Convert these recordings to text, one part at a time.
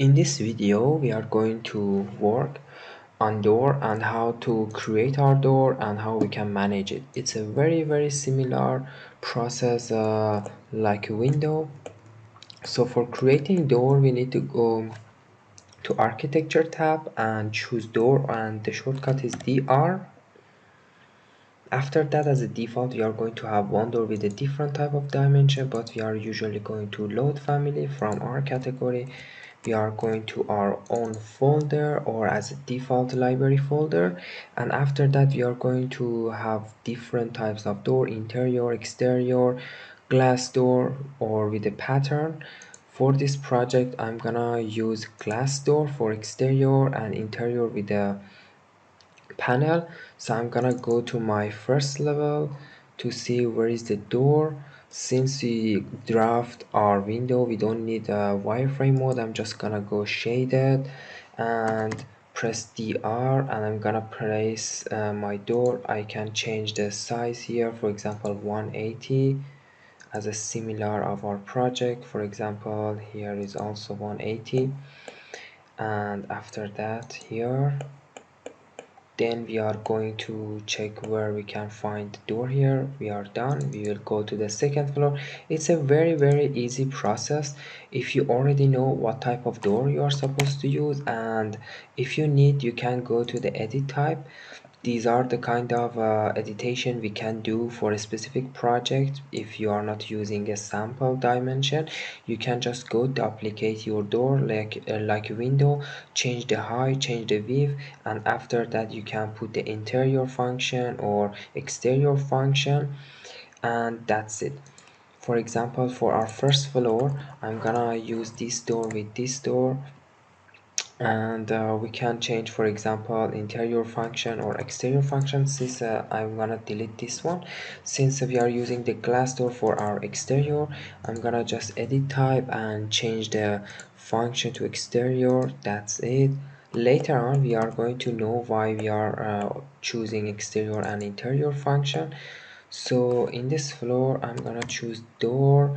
In this video, we are going to work on door and how to create our door and how we can manage it. It's a very similar process like a window. So for creating door, we need to go to architecture tab and choose door, and the shortcut is DR. After that, as a default, we are going to have one door with a different type of dimension, but we are usually going to load family from our category. We are going to our own folder or as a default library folder, and after that we are going to have different types of door: interior, exterior, glass door, or with a pattern. For this project, I'm gonna use glass door for exterior and interior with a panel. So I'm gonna go to my first level to see where is the door. Since we draft our window, we don't need a wireframe mode. I'm just gonna go shaded and press DR, and I'm gonna place my door. I can change the size here, for example 180, as a similar of our project. For example, here is also 180, and after that here, then we are going to check where we can find the door. Here we are done. We will go to the second floor. It's a very easy process if you already know what type of door you are supposed to use, and if you need, you can go to the edit type. These are the kind of editation we can do for a specific project. If you are not using a sample dimension, you can just go duplicate your door like a window, change the height, change the width, and after that you can put the interior function or exterior function, and that's it. For example, for our first floor, I'm gonna use this door with this door, and we can change, for example, interior function or exterior function. Since I'm gonna delete this one, since we are using the glass door for our exterior, I'm gonna just edit type and change the function to exterior. That's it. Later on we are going to know why we are choosing exterior and interior function. So in this floor, I'm gonna choose door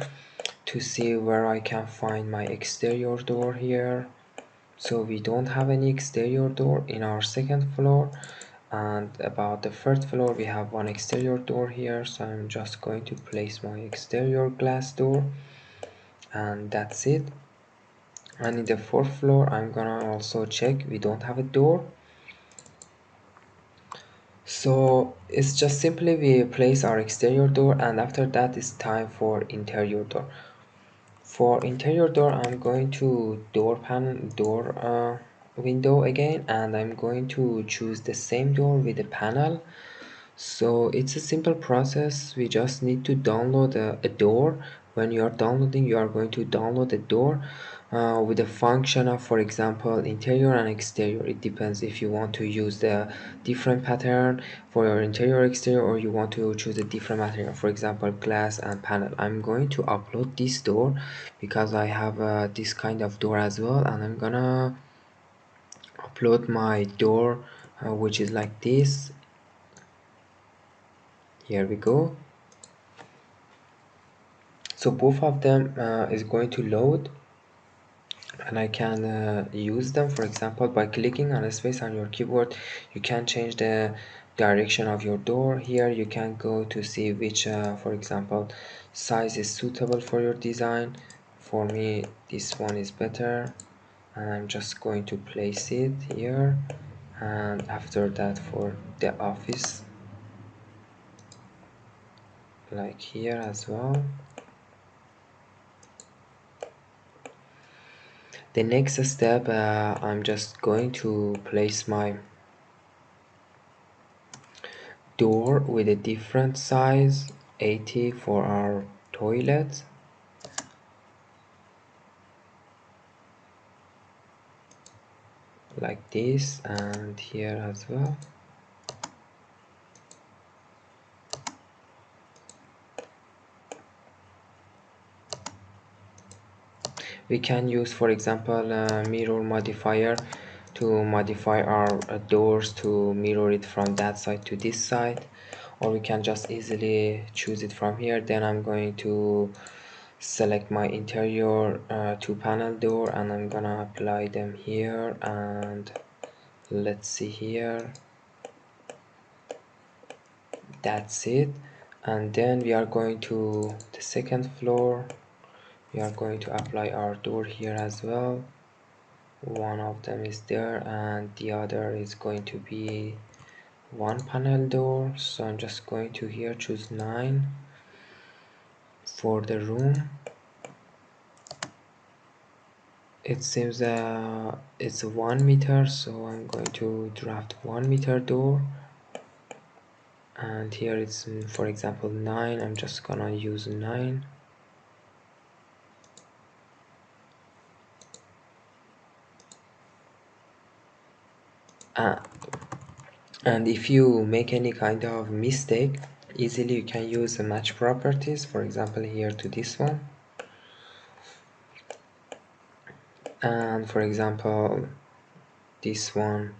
to see where I can find my exterior door here. So we don't have any exterior door in our second floor, and about the third floor we have one exterior door here, so I'm just going to place my exterior glass door, and that's it. And in the fourth floor, I'm gonna also check, we don't have a door, so it's just simply we place our exterior door, and after that it's time for interior door. For interior door, I'm going to door panel, door window again, and I'm going to choose the same door with the panel. So it's a simple process. We just need to download a door. When you are downloading, you are going to download a door with a function of, for example, interior and exterior. It depends if you want to use the different pattern for your interior or exterior, or you want to choose a different material, for example glass and panel. I'm going to upload this door because I have this kind of door as well, and I'm gonna upload my door which is like this. Here we go. So both of them is going to load, and I can use them. For example, by clicking on a space on your keyboard, you can change the direction of your door. Here you can go to see which for example size is suitable for your design. For me this one is better, and I'm just going to place it here, and after that for the office, like here as well. The next step, I'm just going to place my door with a different size, 80 for our toilet, like this, and here as well. We can use, for example, a mirror modifier to modify our doors to mirror it from that side to this side, or we can just easily choose it from here. Then I'm going to select my interior two panel door, and I'm gonna apply them here. And let's see here, that's it. And then we are going to the second floor. We are going to apply our door here as well. One of them is there and the other is going to be one panel door. So I'm just going to here choose 9 for the room. It seems it's 1 meter, so I'm going to draft 1 meter door, and here it's for example 9. I'm just gonna use 9. uh, and if you make any kind of mistake, easily you can use the match properties, for example here to this one, and for example this one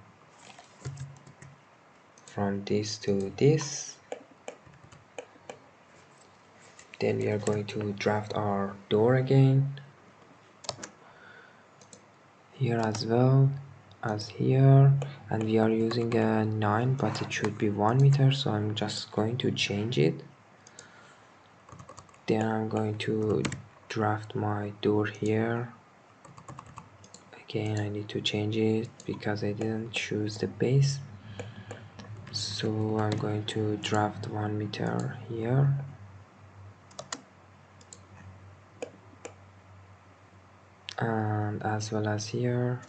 from this to this. Then we are going to draft our door again here as well as here, and we are using a 9, but it should be 1 meter, so I'm just going to change it. Then I'm going to draft my door here again. I need to change it because I didn't choose the base, so I'm going to draft 1 meter here, and as well as here.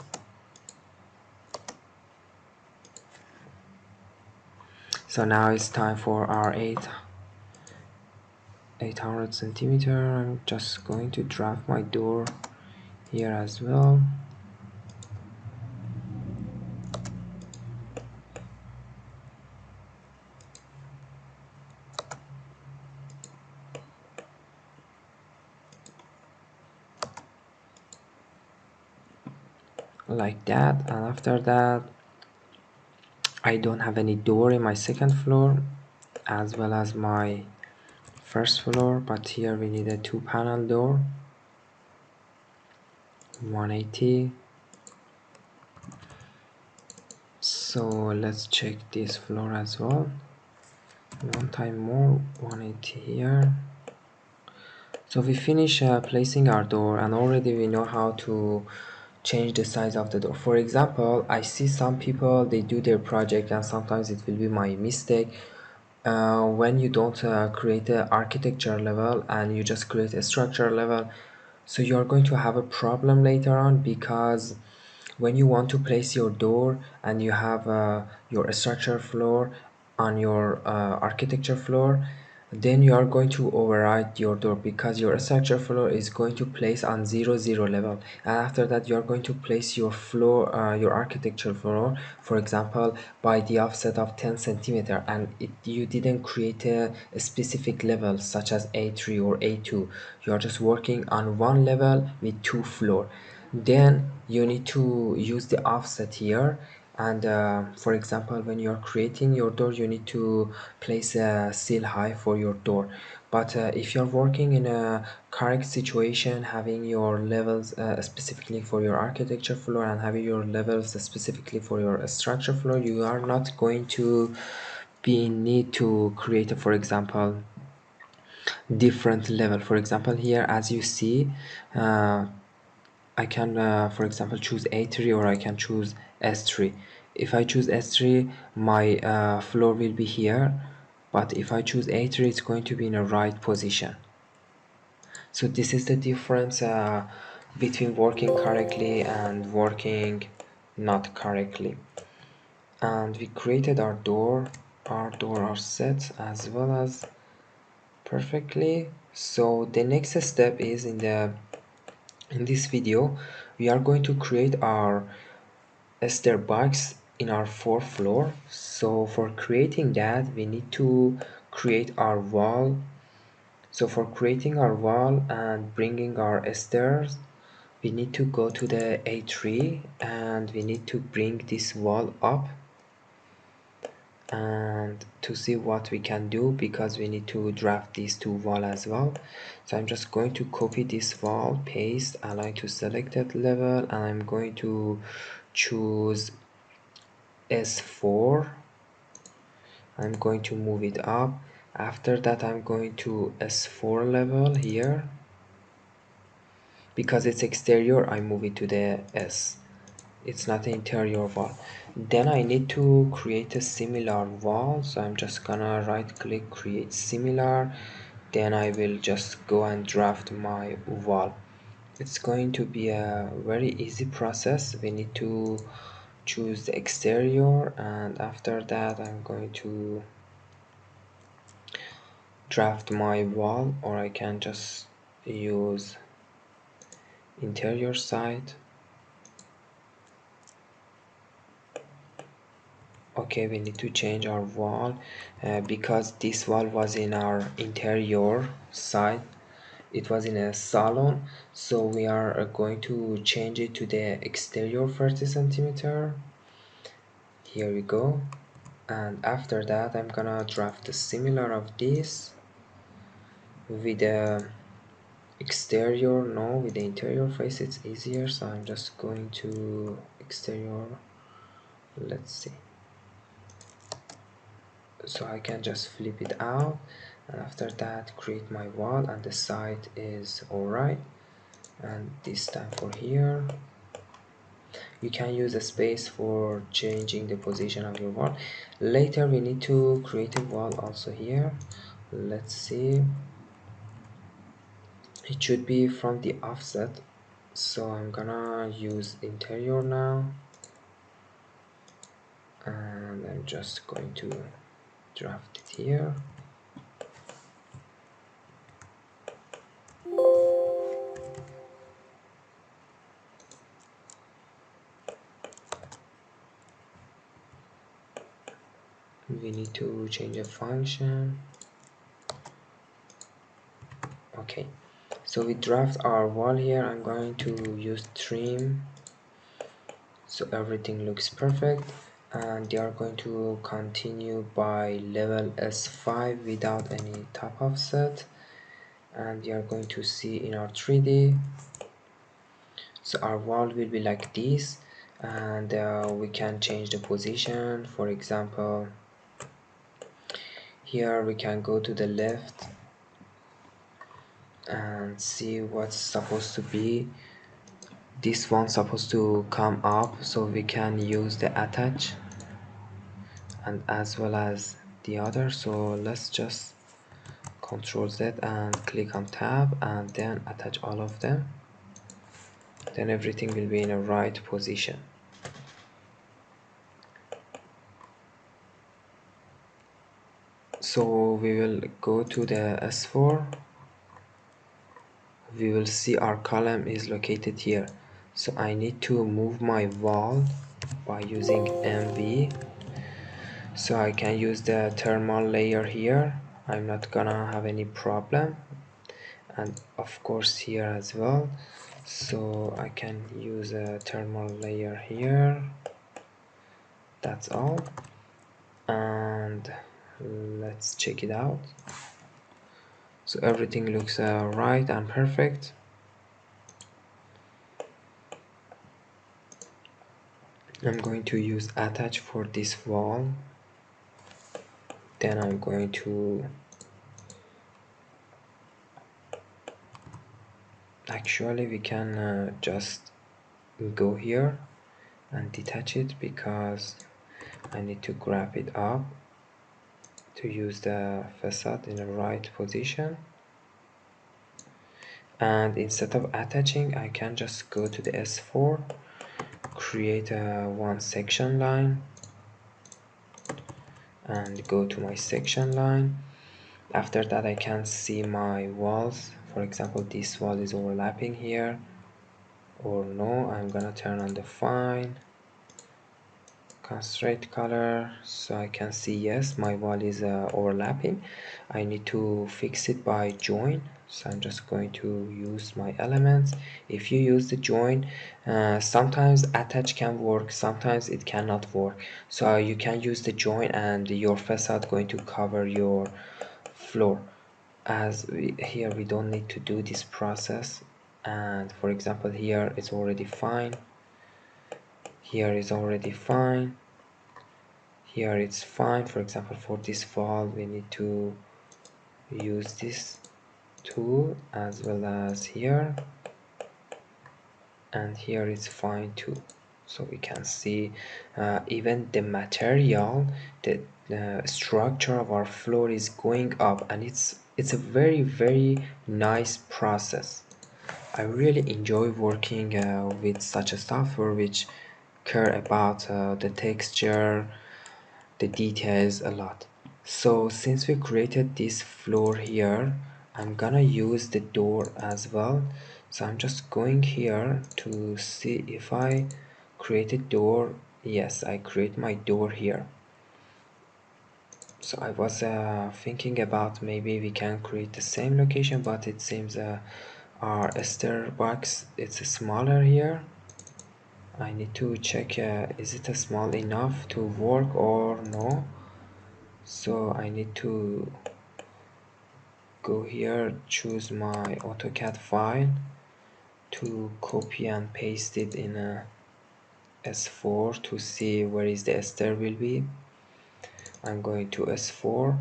So now it's time for our 800 centimeter. I'm just going to draft my door here as well. Like that. And after that, I don't have any door in my second floor as well as my first floor, but here we need a 2 panel door, 180. So let's check this floor as well. One time more, 180 here. So we finish placing our door, and already we know how to change the size of the door. For example, I see some people, they do their project, and sometimes it will be my mistake, when you don't create a architecture level and you just create a structure level, so you're going to have a problem later on, because when you want to place your door and you have your structure floor on your architecture floor, then you are going to override your door, because your structure floor is going to place on 0 0 level, and after that you are going to place your floor, your architecture floor, for example by the offset of 10 centimeter, and you didn't create a specific level such as A3 or A2. You are just working on one level with 2 floor. Then you need to use the offset here, and for example when you're creating your door, you need to place a seal height for your door. But if you're working in a correct situation, having your levels specifically for your architecture floor and having your levels specifically for your structure floor, you are not going to be in need to create a, for example, different level. For example here, as you see, I can for example choose A3, or I can choose S3. If I choose S3, my floor will be here, but if I choose A3, it's going to be in a right position. So this is the difference between working correctly and working not correctly. And we created our door are set as well as perfectly. So the next step is in this video we are going to create our stair box in our fourth floor. So for creating that, we need to create our wall. So for creating our wall and bringing our stairs, we need to go to the A3 and we need to bring this wall up, and to see what we can do, because we need to draft these two wall as well. So I'm just going to copy this wall, paste, align to selected level, and I'm going to choose S4. I'm going to move it up. After that I'm going to S4 level here. Because it's exterior, I move it to the S. It's not an interior wall. Then I need to create a similar wall, so I'm just gonna right click, create similar. Then I will just go and draft my wall. It's going to be a very easy process. We need to choose the exterior, and after that I'm going to draft my wall, or I can just use interior side. Okay, we need to change our wall because this wall was in our interior side. It was in a salon, so we are going to change it to the exterior 30 centimeter. Here we go. And after that I'm gonna draft a similar of this with the exterior. No, with the interior face it's easier, so I'm just going to exterior. Let's see. So I can just flip it out, and after that create my wall, and the side is alright. And this time for here, you can use a space for changing the position of your wall. Later we need to create a wall also here. Let's see, it should be from the offset, so I'm gonna use interior now, and I'm just going to draft it here. We need to change a function. Okay, so we draft our wall here. I'm going to use trim so everything looks perfect, and they are going to continue by level S5 without any top offset, and we are going to see in our 3D. So our wall will be like this, and we can change the position. For example, here we can go to the left and see what's supposed to be. This one's supposed to come up, so we can use the attach, and as well as the other. So let's just Ctrl Z and click on tab, and then attach all of them. Then everything will be in a right position. So we will go to the S4. We will see our column is located here. So I need to move my wall by using MV. So I can use the thermal layer here. I'm not gonna have any problem, and of course here as well. So I can use a thermal layer here. That's all, and let's check it out. So everything looks right and perfect. I'm going to use attach for this wall. Then I'm going to actually we can just go here and detach it, because I need to grab it up to use the facade in the right position. And instead of attaching, I can just go to the S4, create a one section line, and go to my section line. After that I can see my walls. For example, this wall is overlapping here or no. I'm gonna turn on the fine, constraint color, so I can see yes, my wall is overlapping. I need to fix it by join, so I'm just going to use my elements. If you use the join, sometimes attach can work, sometimes it cannot work, so you can use the join and your facade going to cover your floor. As here we don't need to do this process, and for example here it's already fine, here is already fine, here it's fine. For example, for this wall we need to use this tool, as well as here, and here it's fine too. So we can see even the material, the structure of our floor is going up, and it's a very very nice process. I really enjoy working with such a software which care about the texture, the details a lot. So since we created this floor here, I'm gonna use the door as well. So I'm just going here to see if I create a door. Yes, I create my door here. So I was thinking about maybe we can create the same location, but it seems our stair box it's smaller here. I need to check is it small enough to work or no. So I need to go here, choose my AutoCAD file to copy and paste it in a S4 to see where is the stair will be. I'm going to S4,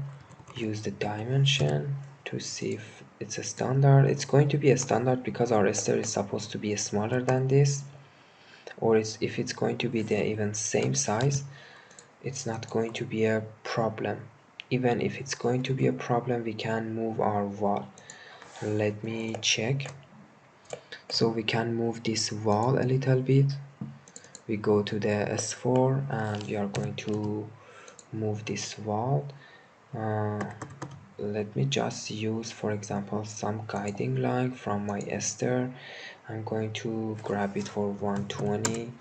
use the dimension to see if it's a standard. It's going to be a standard because our stair is supposed to be smaller than this, or if it's going to be the even same size, it's not going to be a problem. Even if it's going to be a problem, we can move our wall. Let me check. So we can move this wall a little bit. We go to the S4 and we are going to move this wall. uh, Let me just use, for example, some guiding line from my ester. I'm going to grab it for 120.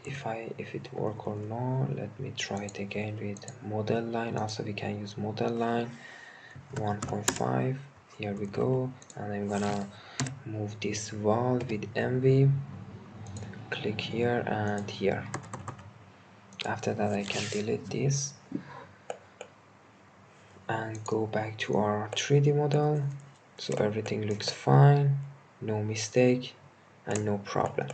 If it work or not, let me try it again with model line. Also we can use model line 1.5. Here we go, and I'm gonna move this wall with MV. Click here and here. After that I can delete this and go back to our 3D model. So everything looks fine, no mistake and no problem.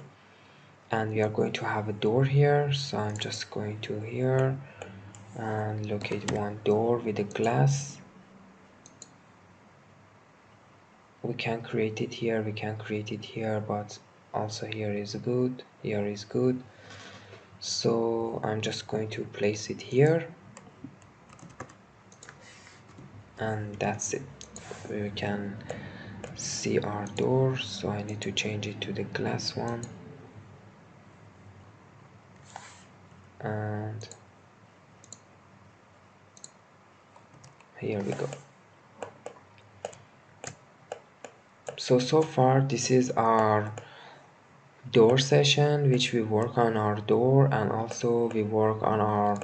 And we are going to have a door here, so I'm just going to here and locate one door with a glass. We can create it here, we can create it here, but also here is good, here is good. So I'm just going to place it here, and that's it. We can see our door, so I need to change it to the glass one, and here we go. So far this is our door session, which we work on our door, and also we work on our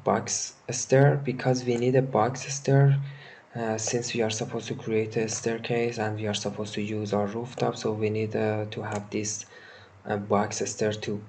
box stair, because we need a box stair since we are supposed to create a staircase and we are supposed to use our rooftop, so we need to have this box stair too.